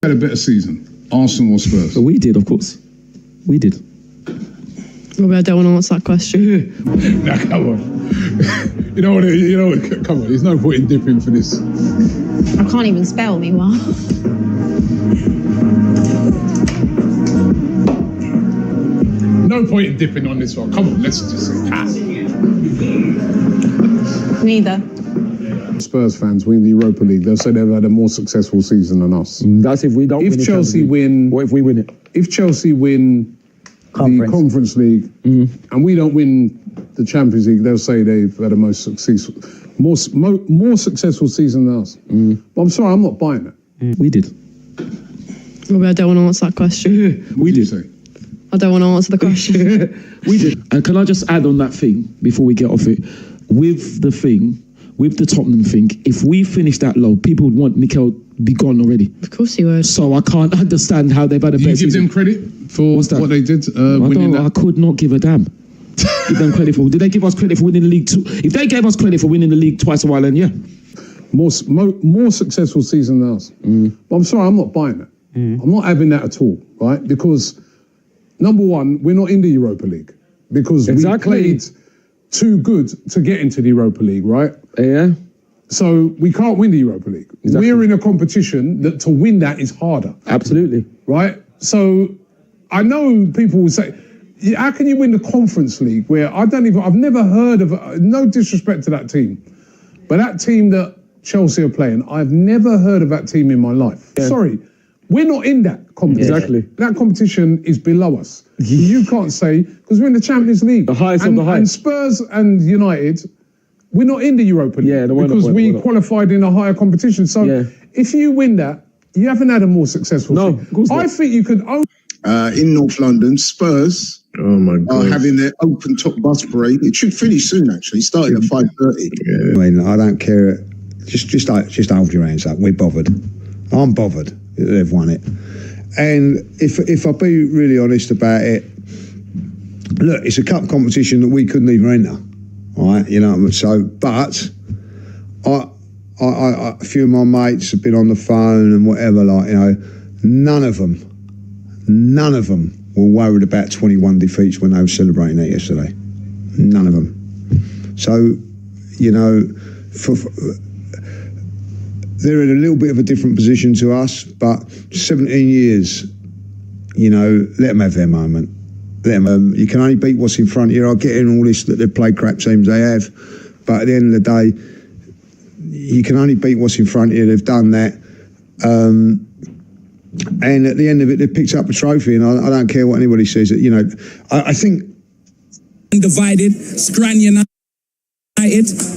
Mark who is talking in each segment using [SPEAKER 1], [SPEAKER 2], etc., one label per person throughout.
[SPEAKER 1] Had a better season, Arsenal or Spurs?
[SPEAKER 2] But we did, of course. We did.
[SPEAKER 3] Robbie, I don't want to answer that question.
[SPEAKER 1] Nah, come on. You know what? Come on. There's no point in dipping for this.
[SPEAKER 4] I can't even spell, meanwhile.
[SPEAKER 1] No point in dipping on this one. Come on, let's just say pass.
[SPEAKER 4] Neither.
[SPEAKER 1] Spurs fans win the Europa League. They'll say they've had a more successful season than us.
[SPEAKER 2] That's if we don't win.
[SPEAKER 1] If Chelsea win...
[SPEAKER 2] What if we win it?
[SPEAKER 1] If Chelsea win the Conference League and we don't win the Champions League, they'll say they've had a more successful season than us. But I'm sorry, I'm not buying that.
[SPEAKER 2] We did.
[SPEAKER 3] Robbie, I don't want to answer that question.
[SPEAKER 1] We did. Say?
[SPEAKER 3] I don't want to answer the question.
[SPEAKER 2] We did. And can I just add on that thing before we get off it? With the Tottenham thing, if we finish that low, people would want Mikel be gone already.
[SPEAKER 3] Of course he would.
[SPEAKER 2] So I can't understand how they've had a better
[SPEAKER 1] season. You give them credit for what they did winning that?
[SPEAKER 2] I could not give a damn. Give them credit for. Did they give us credit for winning the league too? If they gave us credit for winning the league twice a while, then yeah.
[SPEAKER 1] More successful season than us. But I'm sorry, I'm not buying that. I'm not having that at all, right? Because, number one, we're not in the Europa League. Because we played too good to get into the Europa League, right?
[SPEAKER 2] Yeah.
[SPEAKER 1] So we can't win the Europa League. Exactly. We're in a competition that to win that is harder.
[SPEAKER 2] Absolutely.
[SPEAKER 1] Right? So I know people will say, how can you win the Conference League where I've never heard of, no disrespect to that team, but that team that Chelsea are playing, I've never heard of that team in my life. Yeah. Sorry, we're not in that competition.
[SPEAKER 2] Exactly.
[SPEAKER 1] That competition is below us. You can't say, because we're in the Champions League.
[SPEAKER 2] The highest of the highest.
[SPEAKER 1] And Spurs and United, we're not in the Europa League.
[SPEAKER 2] Yeah,
[SPEAKER 1] because we qualified in a higher competition. So if you win that, you haven't had a more successful
[SPEAKER 2] No,
[SPEAKER 1] thing. I think you could own...
[SPEAKER 5] in North London, Spurs are having their open top bus parade. It should finish soon, actually, starting at 5:30.
[SPEAKER 6] Yeah. I mean, I don't care. Just hold your hands up. We're bothered. I'm bothered that they've won it. And if I be really honest about it, look, it's a cup competition that we couldn't even enter. All right, you know. So, but I a few of my mates have been on the phone and whatever, like, you know, none of them were worried about 21 defeats when they were celebrating that yesterday. None of them. So, you know, they're in a little bit of a different position to us, but 17 years, you know, let them have their moment. You can only beat what's in front of you. I get in all this that they've played crap teams, they have, but at the end of the day, you can only beat what's in front of you. They've done that. And at the end of it, they've picked up a trophy, and I don't care what anybody says. You know, I think...
[SPEAKER 7] Undivided, Scran United.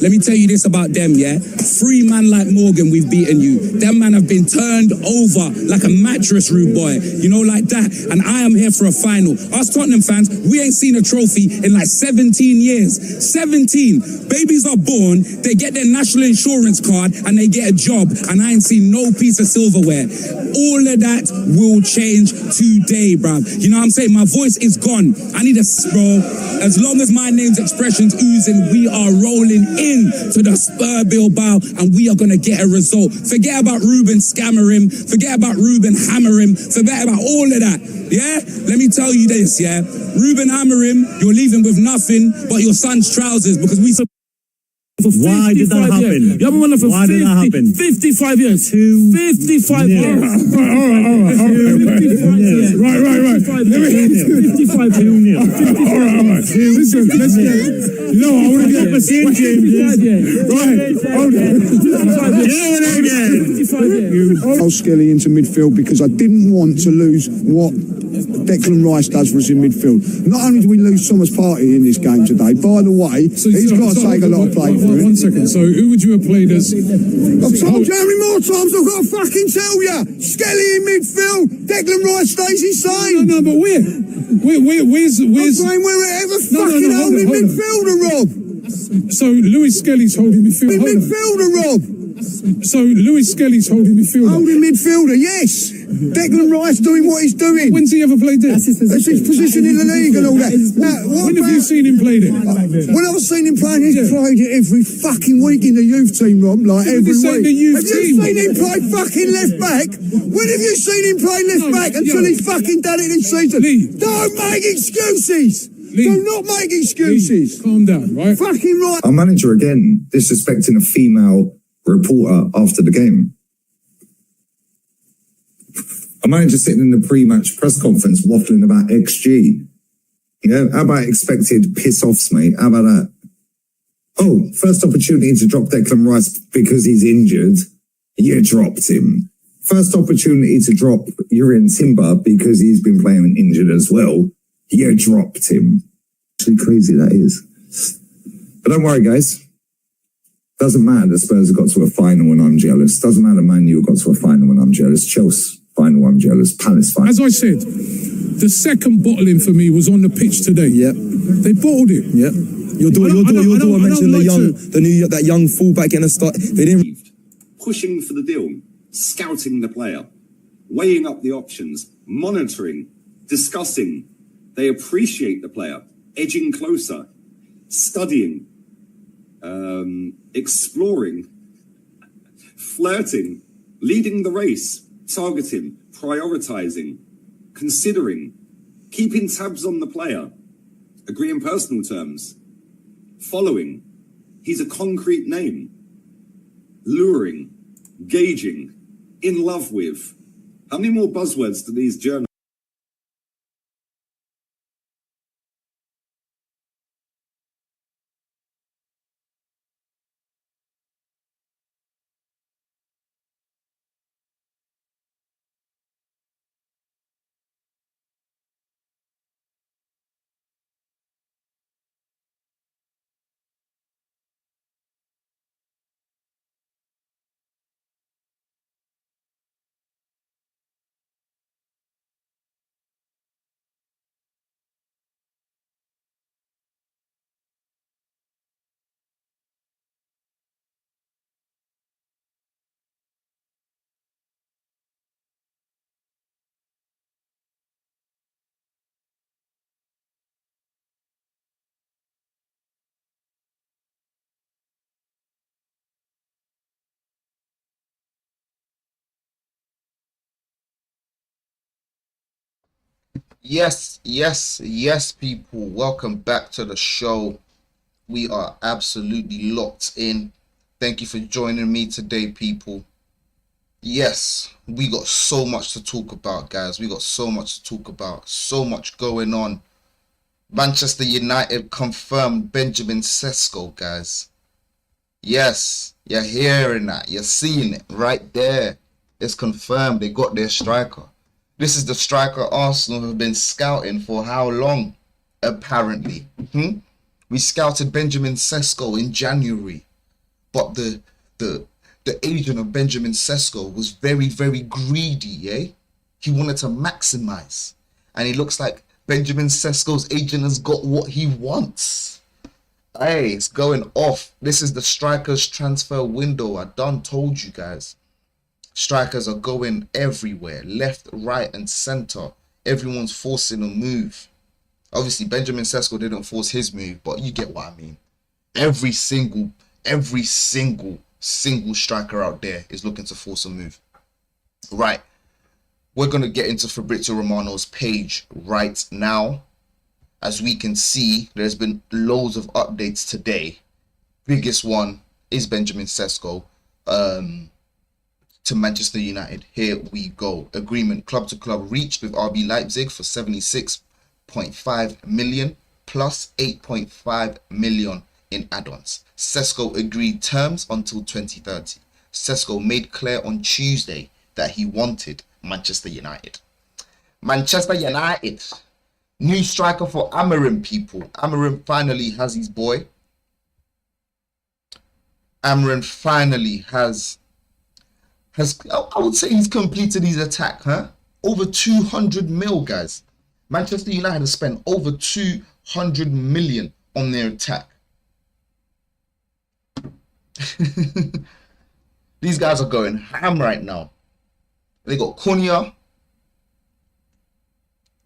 [SPEAKER 7] Let me tell you this about them, yeah? 3 man like Morgan, we've beaten you. Them man have been turned over like a mattress, rude boy. You know, like that. And I am here for a final. Us Tottenham fans, we ain't seen a trophy in like 17 years. 17. Babies are born, they get their national insurance card, and they get a job. And I ain't seen no piece of silverware. All of that will change today, bruv. You know what I'm saying? My voice is gone. I need a bro. As long as my name's expressions oozing, we are rolling in to the Spur Bilbao, and we are going to get a result. Forget about Ruben scammer him. Forget about Ruben hammer him. Forget about all of that. Yeah? Let me tell you this, yeah? Ruben hammer him, you're leaving with nothing but your son's trousers, because we...
[SPEAKER 8] Why did that happen?
[SPEAKER 7] You haven't won it for 55 years. 55 years.
[SPEAKER 8] Right.
[SPEAKER 7] 55
[SPEAKER 8] 2-0.
[SPEAKER 1] All right. Listen, let's get... You know, I want to get the same James. Right. Hold on.
[SPEAKER 6] I'll Skelly into midfield because I didn't want to lose what Declan Rice does for us in midfield. Not only do we lose Thomas Partey in this game today, by the way, he's got to take a lot of play for it.
[SPEAKER 1] 1 second. So who would you have played as?
[SPEAKER 6] I've told you how many more times I've got to fucking tell you. Skelly in midfield, Declan Rice stays insane.
[SPEAKER 1] No, but where's
[SPEAKER 6] I'm saying wherever fucking holding midfielder, Rob.
[SPEAKER 1] So Lewis Skelly's holding midfielder.
[SPEAKER 6] Midfielder, Rob.
[SPEAKER 1] So Lewis Skelly's holding midfielder.
[SPEAKER 6] Holding midfielder, yes. Declan Rice doing what he's doing.
[SPEAKER 1] When's he ever played there?
[SPEAKER 6] That's his position in the league and all that.
[SPEAKER 1] When have you seen him play there?
[SPEAKER 6] When I've seen him playing, he's played it every fucking week in the youth team, Rom, like every week. Have you seen him play fucking left back? When have you seen him play left back until he's fucking done it this season? Don't make excuses. Do not make excuses.
[SPEAKER 1] Calm down, right?
[SPEAKER 6] Fucking right.
[SPEAKER 9] Our manager again disrespecting a female reporter after the game. Our manager sitting in the pre-match press conference waffling about XG. Yeah, how about expected piss-offs, mate? How about that? Oh, first opportunity to drop Declan Rice because he's injured. You dropped him. First opportunity to drop Urian Timber because he's been playing injured as well. You dropped him. Actually crazy that is. But don't worry, guys. Doesn't matter that Spurs have got to a final and I'm jealous. Doesn't matter Man U got to a final and I'm jealous. Chelsea final, I'm jealous. Palace final.
[SPEAKER 1] As I said, the second bottling for me was on the pitch today.
[SPEAKER 10] Yep.
[SPEAKER 1] They bottled it.
[SPEAKER 10] Yep. Your daughter mentioned that young fullback in a start. They didn't.
[SPEAKER 11] Pushing for the deal, scouting the player, weighing up the options, monitoring, discussing. They appreciate the player, edging closer, studying, exploring, flirting, leading the race, targeting, prioritizing, considering, keeping tabs on the player, agreeing personal terms, following. He's a concrete name. Luring, gauging, in love with. How many more buzzwords do these journalists?
[SPEAKER 12] Yes, people. Welcome back to the show. We are absolutely locked in. Thank you for joining me today, people. Yes, we got so much to talk about, guys. We got so much to talk about. So much going on. Manchester United confirmed Benjamin Sesko, guys. Yes, you're hearing that. You're seeing it right there. It's confirmed. They got their striker. This is the striker Arsenal have been scouting for how long? Apparently. We scouted Benjamin Sesko in January. But the agent of Benjamin Sesko was very, very greedy, eh? He wanted to maximize. And it looks like Benjamin Sesko's agent has got what he wants. Hey, it's going off. This is the strikers transfer window. I done told you guys. Strikers are going everywhere, left, right, and center. Everyone's forcing a move. Obviously, Benjamin Sesko didn't force his move, but you get what I mean. Every single striker out there is looking to force a move. Right. We're going to get into Fabrizio Romano's page right now. As we can see, there's been loads of updates today. Biggest one is Benjamin Sesko. To Manchester United. Here we go. Agreement club to club reached with RB Leipzig for 76.5 million plus 8.5 million in add-ons. Sesko agreed terms until 2030. Sesko made clear on Tuesday that he wanted Manchester United. Manchester United. New striker for Amorim, people. Amorim finally has his boy. Amorim finally has I would say he's completed his attack, huh? Over 200 mil, guys. Manchester United has spent over 200 million on their attack. These guys are going ham right now. They got Cunha,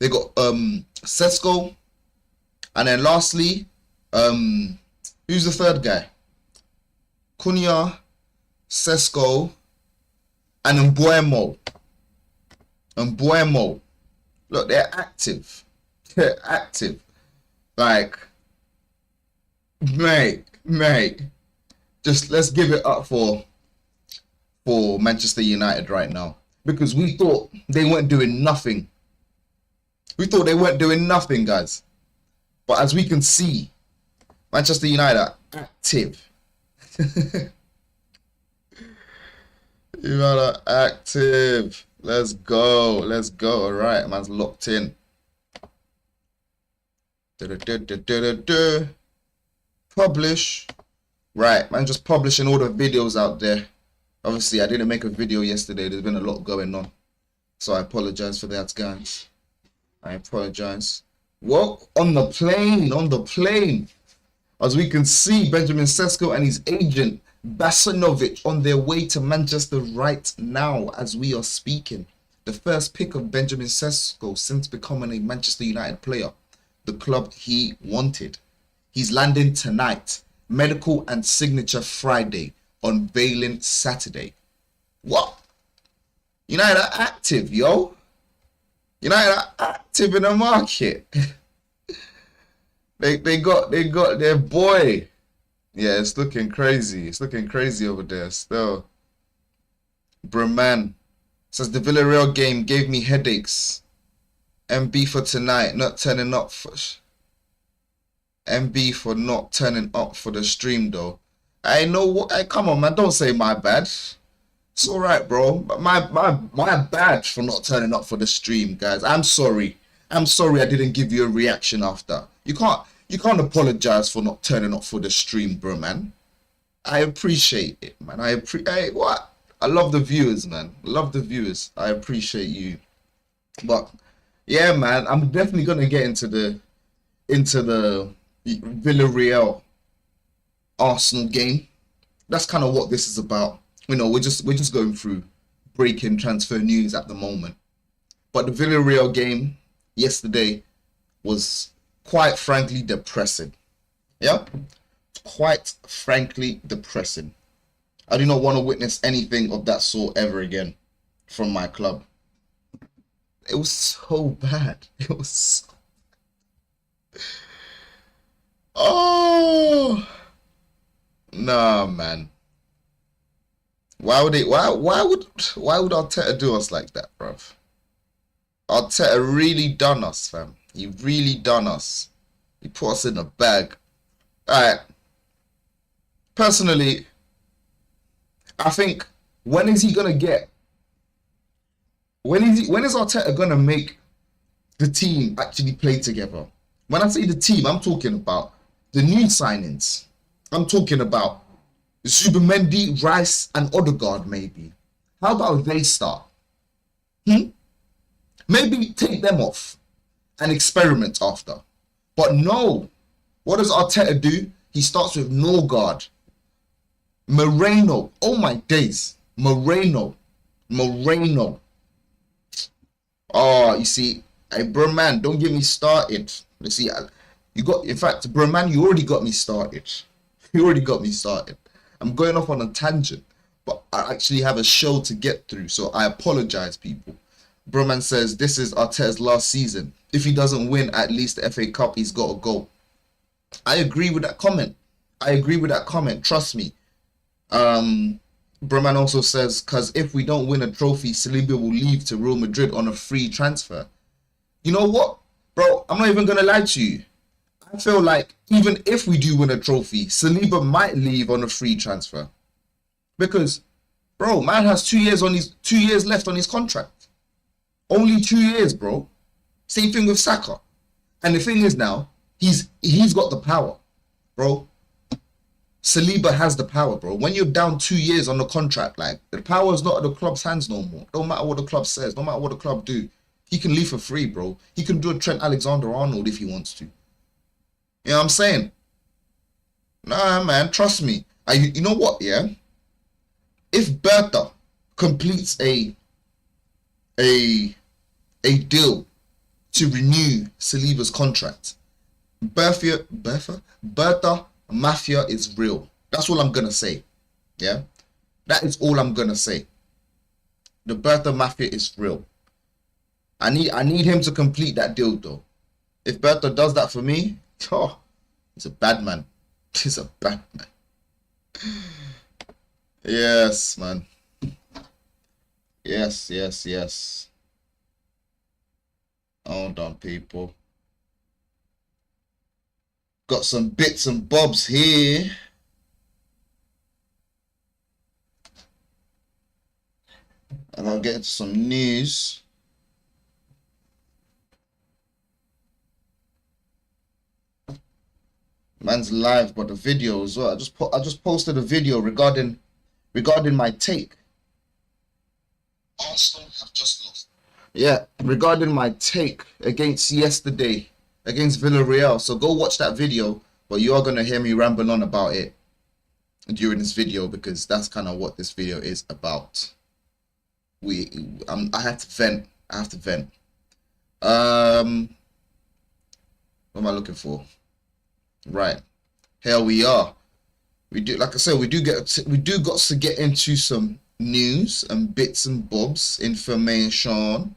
[SPEAKER 12] They got Sesko, and then lastly, who's the third guy? Cunha, Sesko, and Mbuemo. Look, they're active. They're active. Like, mate. Just let's give it up for Manchester United right now. Because we thought they weren't doing nothing. We thought they weren't doing nothing, guys. But as we can see, Manchester United are active. You are active. Let's go. All right, man's locked in. Publish. Right, man, just publishing all the videos out there. Obviously, I didn't make a video yesterday. There's been a lot going on. So I apologize for that, guys. I apologize. Well, on the plane. As we can see, Benjamin Sesko and his agent, Basanovic, on their way to Manchester right now as we are speaking. The first pick of Benjamin Sesko since becoming a Manchester United player. The club he wanted. He's landing tonight. Medical and signature Friday. Unveiling Saturday. What? United are active, yo. United are active in the market. they got their boy. Yeah, it's looking crazy. It's looking crazy over there still. Breman says the Villarreal game gave me headaches. MB for tonight, not turning up for MB for not turning up for the stream though. I know what. Come on, man. Don't say my bad. It's all right, bro. My bad for not turning up for the stream, guys. I'm sorry. I didn't give you a reaction after. You can't apologize for not turning up for the stream, bro, man. I appreciate it, man. I love the viewers, man. Love the viewers. I appreciate you. But yeah, man, I'm definitely gonna get into the Villarreal Arsenal game. That's kind of what this is about. You know, we're just going through breaking transfer news at the moment. But the Villarreal game yesterday was quite frankly depressing. Yeah? Quite frankly depressing. I do not want to witness anything of that sort ever again from my club. It was so bad. It was so... Oh, nah, man. Why would Arteta do us like that, bruv? Arteta really done us, fam. He really done us. He put us in a bag. Alright. Personally, I think when is Arteta gonna make the team actually play together? When I say the team, I'm talking about the new signings. I'm talking about Zubimendi, Rice, and Odegaard, maybe. How about they start? Maybe take them off and experiment after. But no. What does Arteta do? He starts with Norgard. Moreno. Oh my days. Moreno. Oh, you see, hey, bro, man, don't get me started. You see, in fact, bro, man, you already got me started. I'm going off on a tangent, but I actually have a show to get through, so I apologize, people. Broman says this is Arteta's last season. If he doesn't win at least the FA Cup, he's got to go. I agree with that comment. Trust me. Broman also says, because if we don't win a trophy, Saliba will leave to Real Madrid on a free transfer. You know what, bro? I'm not even going to lie to you. I feel like even if we do win a trophy, Saliba might leave on a free transfer. Because, bro, man has 2 years left on his contract. Only 2 years, bro. Same thing with Saka. And the thing is now, he's got the power, bro. Saliba has the power, bro. When you're down 2 years on the contract, like, the power is not at the club's hands no more. Don't matter what the club says, no matter what the club do. He can leave for free, bro. He can do a Trent Alexander-Arnold if he wants to. You know what I'm saying? Nah, man, trust me. You know what, yeah? If Bertha completes a deal to renew Saliba's contract. Bertha Mafia is real. That's all I'm gonna say. Yeah, that is all I'm gonna say. The Bertha Mafia is real. I need him to complete that deal though. If Bertha does that for me, oh, he's a bad man. He's a bad man. Yes, man. Yes. Hold on, people. Got some bits and bobs here. And I'll get into some news. Man's live, but the video as well. I just posted a video regarding my take. Arsenal have just lost. Yeah, regarding my take against yesterday against Villarreal. So go watch that video, but you are gonna hear me ramble on about it during this video because that's kind of what this video is about. I have to vent. What am I looking for? Right, here we are. We do, like I said, we do got to get into some news and bits and bobs, information.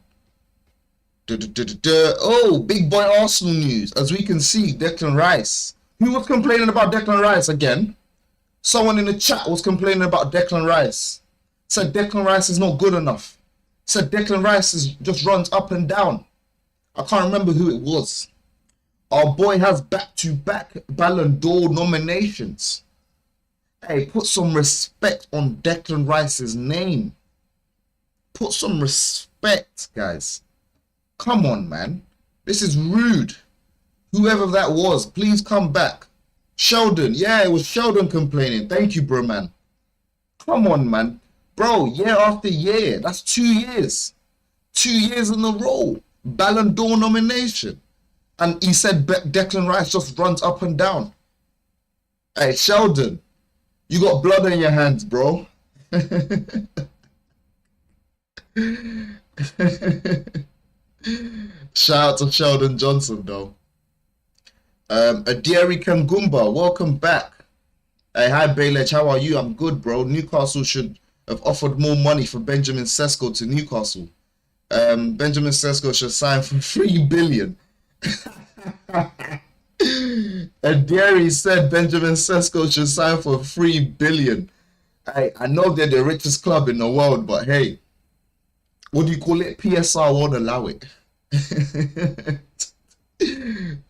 [SPEAKER 12] Oh, big boy Arsenal news. As we can see, Declan Rice. Who was complaining about Declan Rice again? Someone in the chat was complaining about Declan Rice. Said Declan Rice is not good enough. Said Declan Rice just runs up and down. I can't remember who it was. Our boy has back-to-back Ballon d'Or nominations. Hey, put some respect on Declan Rice's name. Put some respect, guys. Come on, man. This is rude. Whoever that was, please come back. Sheldon. Yeah, it was Sheldon complaining. Thank you, bro, man. Come on, man. Bro, year after year. That's 2 years. 2 years in a row. Ballon d'Or nomination. And he said Declan Rice just runs up and down. Hey, Sheldon, you got blood on your hands, bro. Shout out to Sheldon Johnson, though. Adieri Kangumba, welcome back. Hey, hi, Baylech, how are you? I'm good, bro. Newcastle should have offered more money for Benjamin Sesko to Newcastle. Benjamin Sesko should sign for 3 billion. Adieri said Benjamin Sesko should sign for 3 billion. I know they're the richest club in the world, but hey, what do you call it? PSR won't allow it.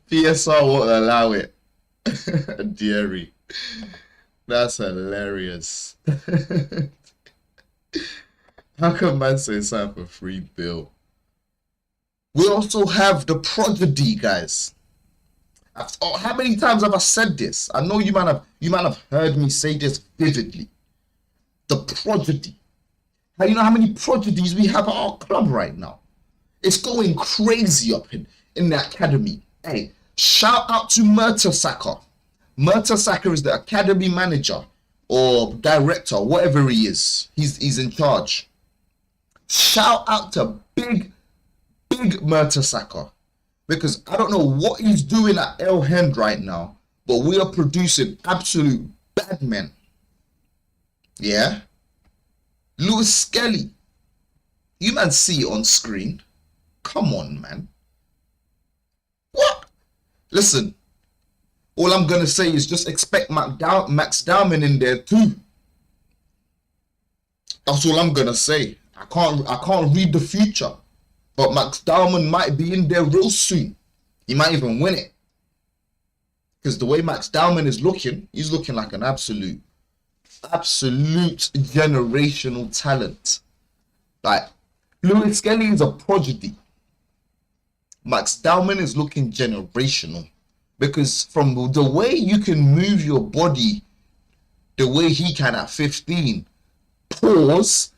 [SPEAKER 12] PSR won't allow it. Adieri. That's hilarious. How can man say sign for 3 bill? We also have the prodigy, guys. How many times have I said this? I know you might have heard me say this vividly. The prodigy. You know how many prodigies we have at our club right now? It's going crazy up in the academy. Hey, shout out to Mertesacker. Mertesacker is the academy manager or director, whatever he is. He's in charge. Shout out to big Mertesacker. Because I don't know what he's doing at El Hend right now, but we are producing absolute bad men. Yeah? Lewis Skelly. You man see it on screen. Come on, man. What? Listen. All I'm going to say is just expect Max Dowman in there too. That's all I'm going to say. I can't read the future. But Max Dowman might be in there real soon. He might even win it. Because the way Max Dowman is looking, he's looking like an absolute generational talent. Like, Lewis Skelly is a prodigy. Max Dowman is looking generational. Because from the way you can move your body, the way he can at 15, pause,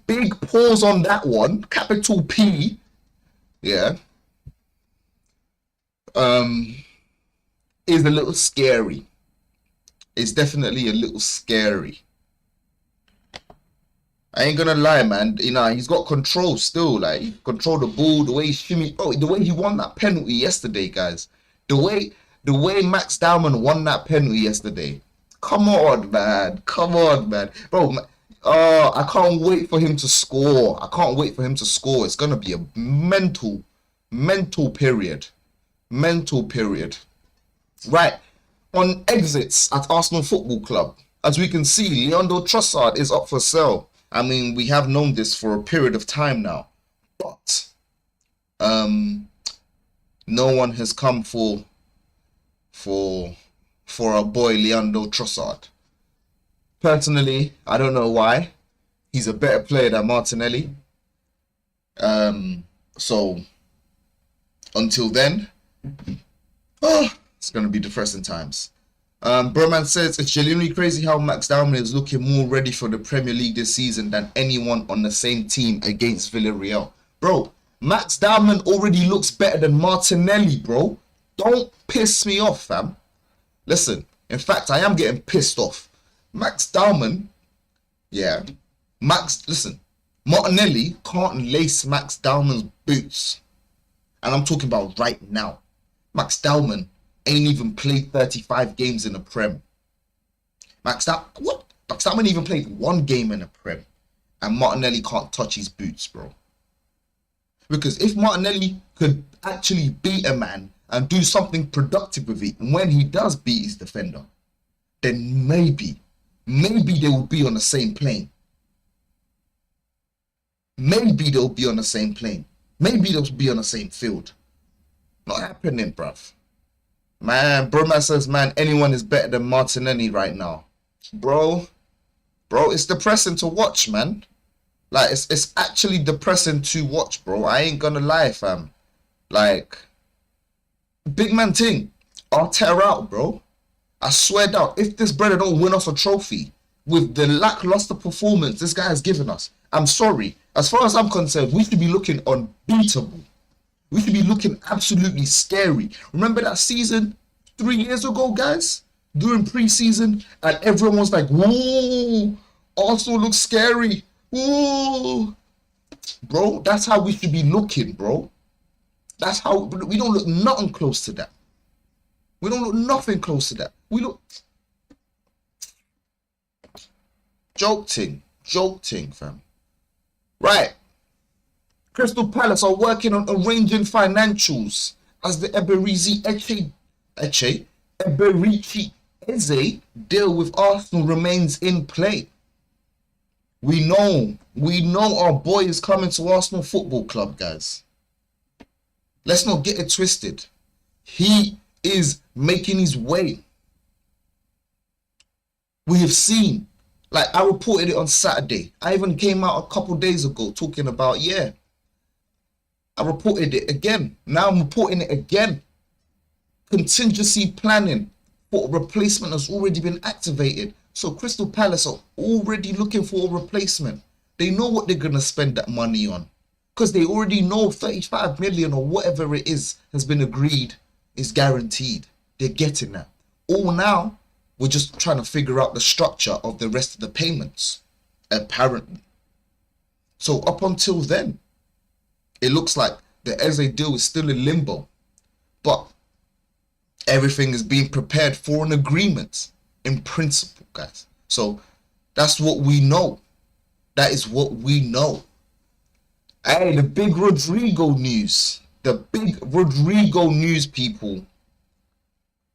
[SPEAKER 12] big pause on that one, capital P, yeah, is a little scary. It's definitely a little scary. I ain't gonna lie, man. You know, he's got control still. Like, he control the ball, the way he shimmy. Oh, the way he won that penalty yesterday, guys. The way Max Dowman won that penalty yesterday. Come on, man. Come on, man. Bro, I can't wait for him to score. I can't wait for him to score. It's gonna be a mental period. Mental period. Right. On exits at Arsenal Football Club, as we can see, Leandro Trossard is up for sale. I mean, we have known this for a period of time now, but no one has come for our boy Leandro Trossard. Personally, I don't know why. He's a better player than Martinelli. So until then, it's gonna be depressing times. Broman says it's genuinely crazy how Max Dowman is looking more ready for the Premier League this season than anyone on the same team against Villarreal. Bro, Max Dowman already looks better than Martinelli, bro. Don't piss me off, fam. Listen, in fact, I am getting pissed off. Max Dowman, yeah. Listen, Martinelli can't lace Max Dowman's boots. And I'm talking about right now. Max Dowman ain't even played 35 games in the Prem. Max Dowman even played 1 game in the Prem. And Martinelli can't touch his boots, bro. Because if Martinelli could actually beat a man and do something productive with it, and when he does beat his defender, then maybe they will be on the same plane. Maybe they'll be on the same plane. Maybe they'll be on the same field. Not happening, bruv. Man, Broma says, man, anyone is better than Martinelli right now. Bro, it's depressing to watch, man. Like, it's actually depressing to watch, bro. I ain't gonna lie, fam. Like, big man thing. Arteta out, bro. I swear down, if this brother don't win us a trophy with the lackluster performance this guy has given us, I'm sorry. As far as I'm concerned, we should be looking unbeatable. We should be looking absolutely scary. Remember that season 3 years ago, guys? During pre-season, and everyone was like, whoa, Arsenal looks scary. Whoa. Bro, that's how we should be looking, bro. That's how, we don't look nothing close to that. We don't look nothing close to that. We look... Joke ting, fam. Right. Crystal Palace are working on arranging financials as the Eberechi Eze deal with Arsenal remains in play. We know our boy is coming to Arsenal Football Club, guys. Let's not get it twisted. He is making his way. We have seen, like I reported it on Saturday. I even came out a couple days ago talking about, yeah. I reported it again. Now I'm reporting it again. Contingency planning for a replacement has already been activated. So Crystal Palace are already looking for a replacement. They know what they're going to spend that money on. Because they already know 35 million or whatever it is has been agreed, is guaranteed. They're getting that. All now, we're just trying to figure out the structure of the rest of the payments. Apparently. So up until then, it looks like the Eze deal is still in limbo. But everything is being prepared for an agreement in principle, guys. So that's what we know. That is what we know. Hey, the big Rodrigo news. The big Rodrigo news, people.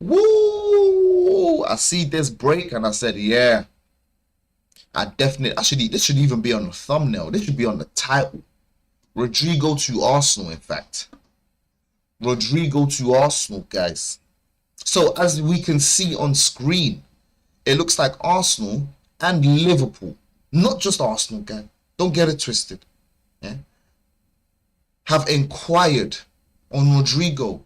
[SPEAKER 12] Woo! I see this break and I said, yeah. Actually, this should even be on the thumbnail. This should be on the title. Rodrigo to Arsenal, in fact. Rodrigo to Arsenal, guys. So as we can see on screen, it looks like Arsenal and Liverpool, not just Arsenal, guys. Don't get it twisted. Yeah? Have inquired on Rodrigo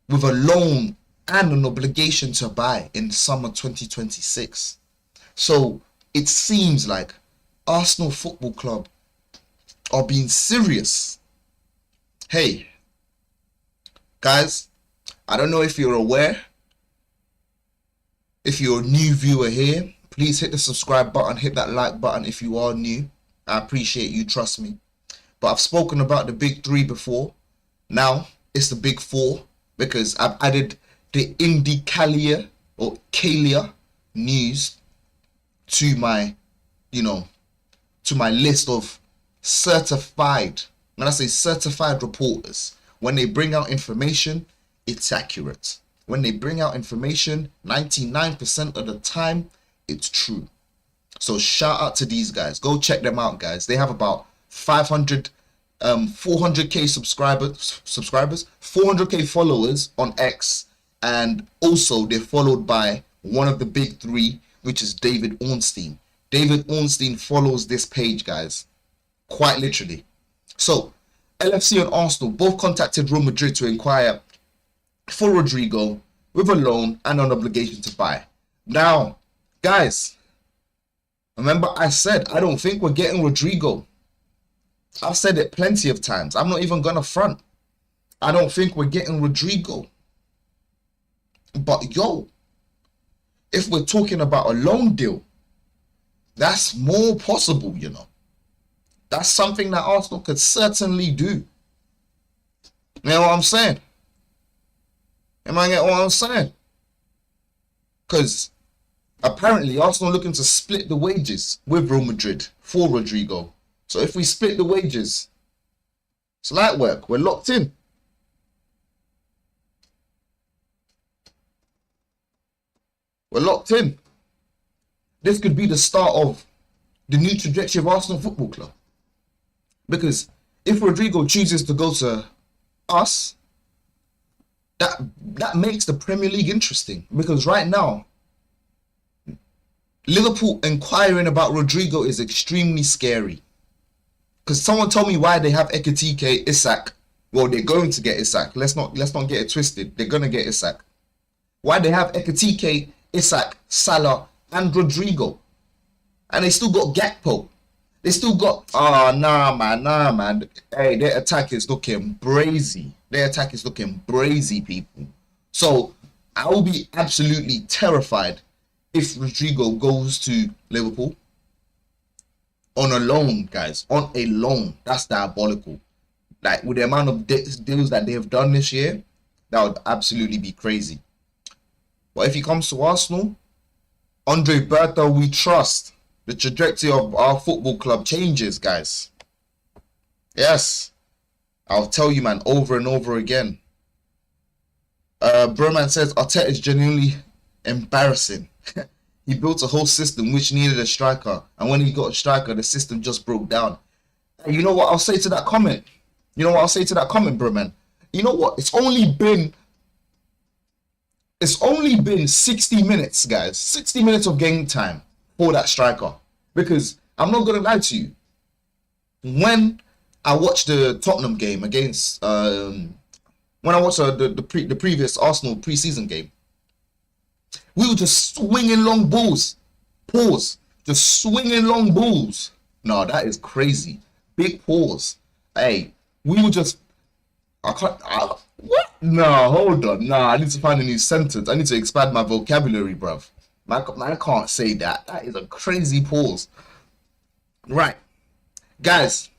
[SPEAKER 12] with a loan and an obligation to buy in summer 2026. So it seems like Arsenal Football Club are being serious. Hey, guys, I don't know if you're aware. If you're a new viewer here, please hit the subscribe button, hit that like button if you are new. I appreciate you, trust me. But I've spoken about the big three before. Now it's the big four because I've added the IndyCalia or Calia news to my, to my list of certified. When I say certified reporters, when they bring out information, it's accurate. When they bring out information, 99% of the time, it's true. So shout out to these guys. Go check them out, guys. They have about 400k subscribers, 400k followers on X, and also they're followed by one of the big three, which is David Ornstein. David Ornstein follows this page, guys, quite literally. So LFC and Arsenal both contacted Real Madrid to inquire for Rodrigo with a loan and an obligation to buy. Now, guys, remember I said I don't think we're getting Rodrigo. I've said it plenty of times. I'm not even going to front. I don't think we're getting Rodrigo. But yo, if we're talking about a loan deal, that's more possible, That's something that Arsenal could certainly do. You know what I'm saying? Am I getting what I'm saying? Because apparently Arsenal are looking to split the wages with Real Madrid for Rodrigo. So if we split the wages, it's light work. We're locked in. We're locked in. This could be the start of the new trajectory of Arsenal Football Club. Because if Rodrigo chooses to go to us, that makes the Premier League interesting. Because right now, Liverpool inquiring about Rodrigo is extremely scary. Because someone told me why they have Ekitike, Isak. Well, they're going to get Isak. Let's not get it twisted. They're going to get Isak. Why they have Ekitike, Isak, Salah, and Rodrigo. And they still got Gakpo. They still got... nah, man. Hey, their attack is looking brazy. People. So, I will be absolutely terrified if Rodrigo goes to Liverpool. On a loan, guys. On a loan. That's diabolical. Like, with the amount of deals that they have done this year, that would absolutely be crazy. But if he comes to Arsenal, Andre Berta, we trust. The trajectory of our football club changes, guys. Yes. I'll tell you, man, over and over again. Broman says, Arteta is genuinely embarrassing. He built a whole system which needed a striker. And when he got a striker, the system just broke down. And you know what I'll say to that comment? Broman? You know what? It's only been 60 minutes, guys. 60 minutes of game time for that striker. Because I'm not going to lie to you. When I watched the Tottenham game against... when I watched the previous Arsenal pre-season game, we were just swinging long balls. Pause. Just swinging long balls. No, that is crazy. Big pause. Hey, we were just... what? No, hold on. No, I need to find a new sentence. I need to expand my vocabulary, bruv. I can't say that. That is a crazy pause. Right. Guys,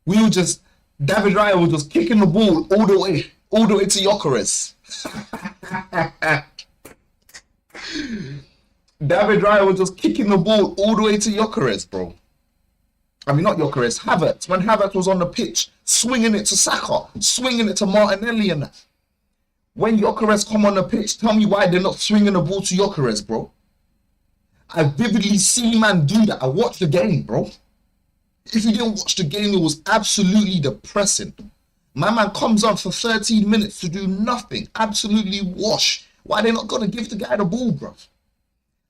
[SPEAKER 12] we were just... David Raya was just kicking the ball all the way to Gyökeres. David Raya was just kicking the ball all the way to Gyökeres, bro. I mean, not Gyökeres, Havertz. When Havertz was on the pitch, swinging it to Saka, swinging it to Martinelli and that. When Gyökeres come on the pitch, tell me why they're not swinging the ball to Gyökeres, bro. I vividly see man do that. I watched the game, bro. If you didn't watch the game, it was absolutely depressing. My man comes on for 13 minutes to do nothing. Absolutely wash. Why they not going to give the guy the ball, bro?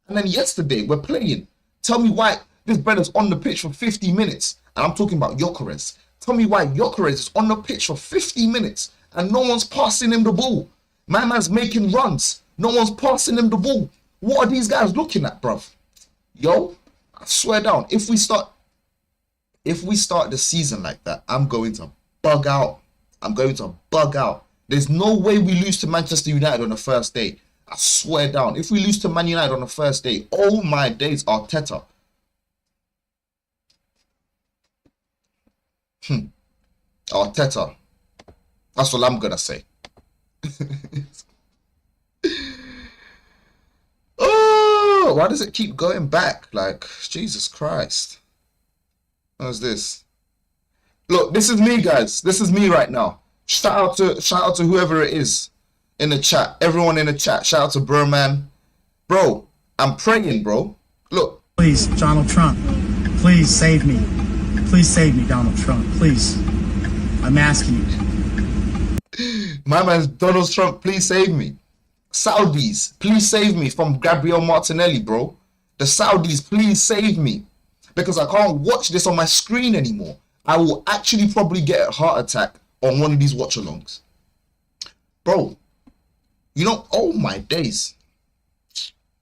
[SPEAKER 12] And then yesterday, we're playing. Tell me why this brother's on the pitch for 50 minutes. And I'm talking about Gyökeres. Tell me why Gyökeres is on the pitch for 50 minutes and no one's passing him the ball. My man's making runs. No one's passing him the ball. What are these guys looking at, bruv? Yo, I swear down, if we start the season like that, I'm going to bug out. There's no way we lose to Manchester United on the first day. I swear down. If we lose to Man United on the first day, oh my days, Arteta. Arteta. That's all I'm gonna say. Oh, why does it keep going back? Like, Jesus Christ. How's this? Look, this is me, guys. This is me right now. Shout out to whoever it is in the chat. Everyone in the chat. Shout out to Burman. Bro, I'm praying, bro. Look.
[SPEAKER 13] Please, Donald Trump. Please save me. Please save me, Donald Trump. Please. I'm asking you.
[SPEAKER 12] My man's Donald Trump, please save me. Saudis, please save me from Gabriel Martinelli, bro. The Saudis, please save me. Because I can't watch this on my screen anymore. I will actually probably get a heart attack on one of these watch-alongs. Bro, you know, oh my days.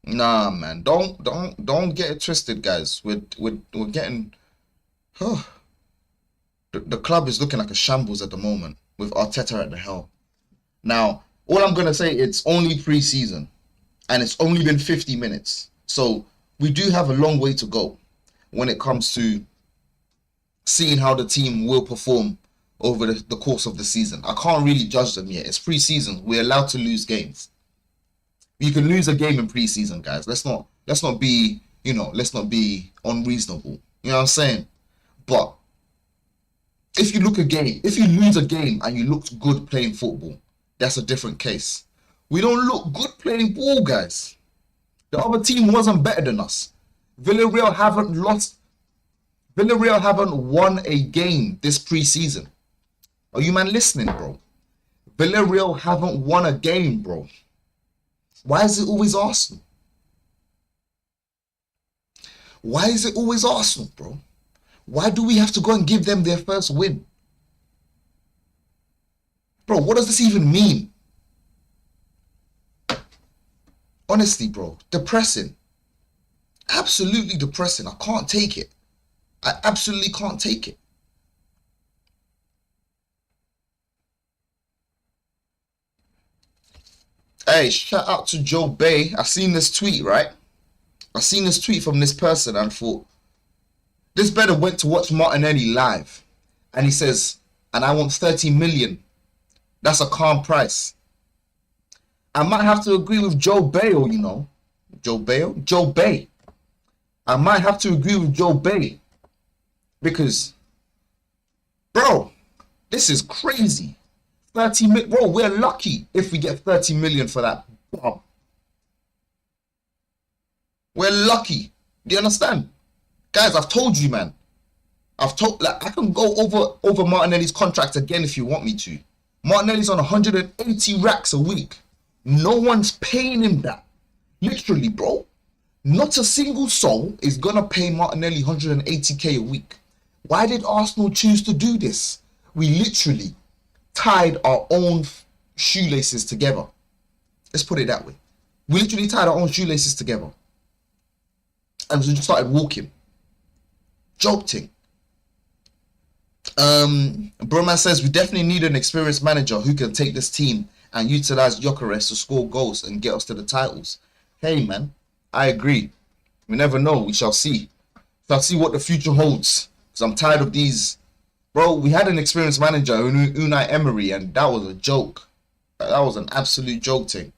[SPEAKER 12] Nah, man, don't get it twisted, guys. We're getting... The club is looking like a shambles at the moment with Arteta at the helm. Now, all I'm going to say, it's only pre-season and it's only been 50 minutes. So we do have a long way to go when it comes to seeing how the team will perform over the course of the season. I can't really judge them yet. It's pre-season. We're allowed to lose games. You can lose a game in pre-season, guys. Let's not be, let's not be unreasonable. You know what I'm saying? But if you lose a game and you looked good playing football, that's a different case. We don't look good playing ball, guys. The other team wasn't better than us. Villarreal haven't won a game this pre-season. Are you man listening, bro? Villarreal haven't won a game, bro. Why is it always Arsenal? Why is it always Arsenal, bro? Why do we have to go and give them their first win? Bro, what does this even mean? Honestly, bro, depressing. Absolutely depressing. I can't take it. I absolutely can't take it. Hey, shout out to Joe Bay. I seen this tweet, right? I seen this tweet from this person and thought, this better went to watch Martinelli live. And he says, and I want 30 million. That's a calm price. I might have to agree with Joe Bale, you know. Joe Bale? Joe Bay. I might have to agree with Joe Bay. Because, bro, this is crazy. 30 million. Bro, we're lucky if we get 30 million for that. Wow. We're lucky. Do you understand? Guys, I've told you, man. I can go over Martinelli's contract again if you want me to. Martinelli's on 180 racks a week. No one's paying him that. Literally, bro. Not a single soul is going to pay Martinelli 180k a week. Why did Arsenal choose to do this? We literally tied our own shoelaces together. Let's put it that way. We literally tied our own shoelaces together. And we just started walking. Jolting. Broman says we definitely need an experienced manager who can take this team and utilize Gyökeres to score goals and get us to the titles. Hey man, I agree. We never know. We shall see. Shall see what the future holds. Because I'm tired of these. Bro, we had an experienced manager, Unai Emery, and that was a joke. That was an absolute joke thing.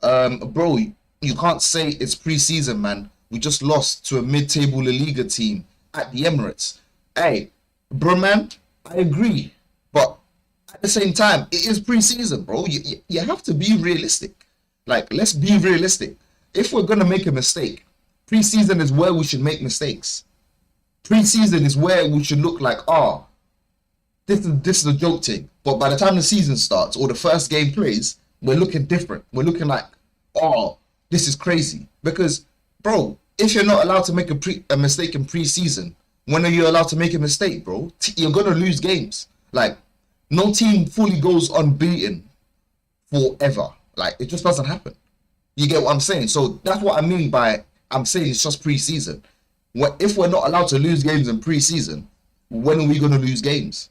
[SPEAKER 12] Bro, you can't say it's pre-season, man. We just lost to a mid-table La Liga team at the Emirates. Hey, bro, man, I agree. But at the same time, it is pre-season, bro. You have to be realistic. Like, let's be realistic. If we're going to make a mistake, pre-season is where we should make mistakes. Pre-season is where we should look like, this is a joke thing. But by the time the season starts or the first game plays, we're looking different. We're looking like, this is crazy. Because, bro, if you're not allowed to make a mistake in pre-season, when are you allowed to make a mistake, bro? You're going to lose games. Like, no team fully goes unbeaten forever. Like, it just doesn't happen. You get what I'm saying? So that's what I mean by I'm saying it's just pre-season. If we're not allowed to lose games in pre-season, when are we going to lose games?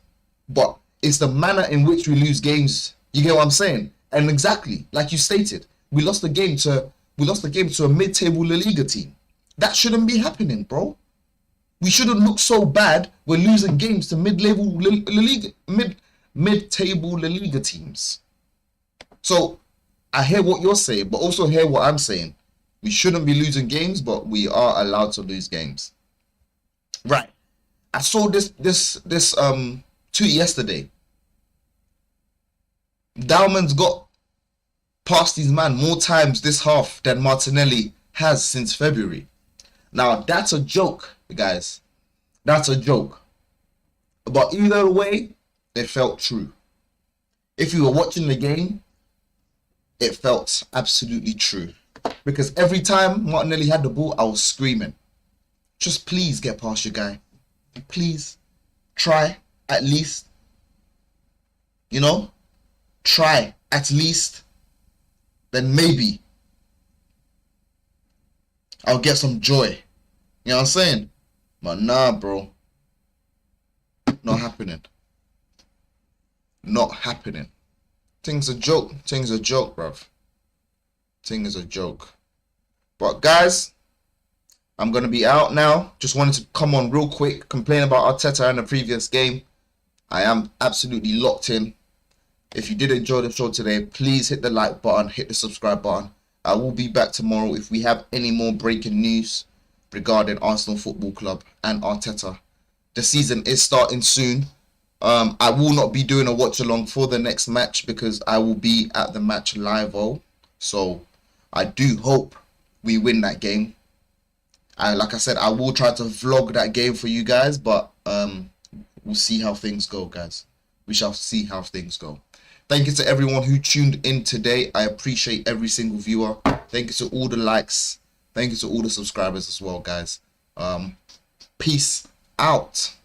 [SPEAKER 12] But it's the manner in which we lose games. You get what I'm saying? And exactly, like you stated, we lost the game to a mid-table La Liga team. That shouldn't be happening, bro. We shouldn't look so bad We're losing games to mid-table La Liga teams. So I hear what you're saying, but also hear what I'm saying. We shouldn't be losing games, but we are allowed to lose games. Right. I saw this tweet yesterday. Dowman's got past his man more times this half than Martinelli has since February. Now that's a joke, guys. That's a joke. But either way, it felt true. If you were watching the game, it felt absolutely true. Because every time Martinelli had the ball, I was screaming, just please get past your guy. Please. Try, at least. You know? Try, at least. Then maybe I'll get some joy. You know what I'm saying? But nah, bro. Not happening. Not happening. Thing's a joke. Thing's a joke, bruv. Thing is a joke. But guys, I'm going to be out now. Just wanted to come on real quick, complain about Arteta in the previous game. I am absolutely locked in. If you did enjoy the show today, please hit the like button, hit the subscribe button. I will be back tomorrow if we have any more breaking news regarding Arsenal Football Club and Arteta. The season is starting soon. I will not be doing a watch along for the next match because I will be at the match live. So I do hope we win that game. Like I said, I will try to vlog that game for you guys, but we'll see how things go, guys. We shall see how things go. Thank you to everyone who tuned in today. I appreciate every single viewer. Thank you to all the likes. Thank you to all the subscribers as well, guys. Peace out.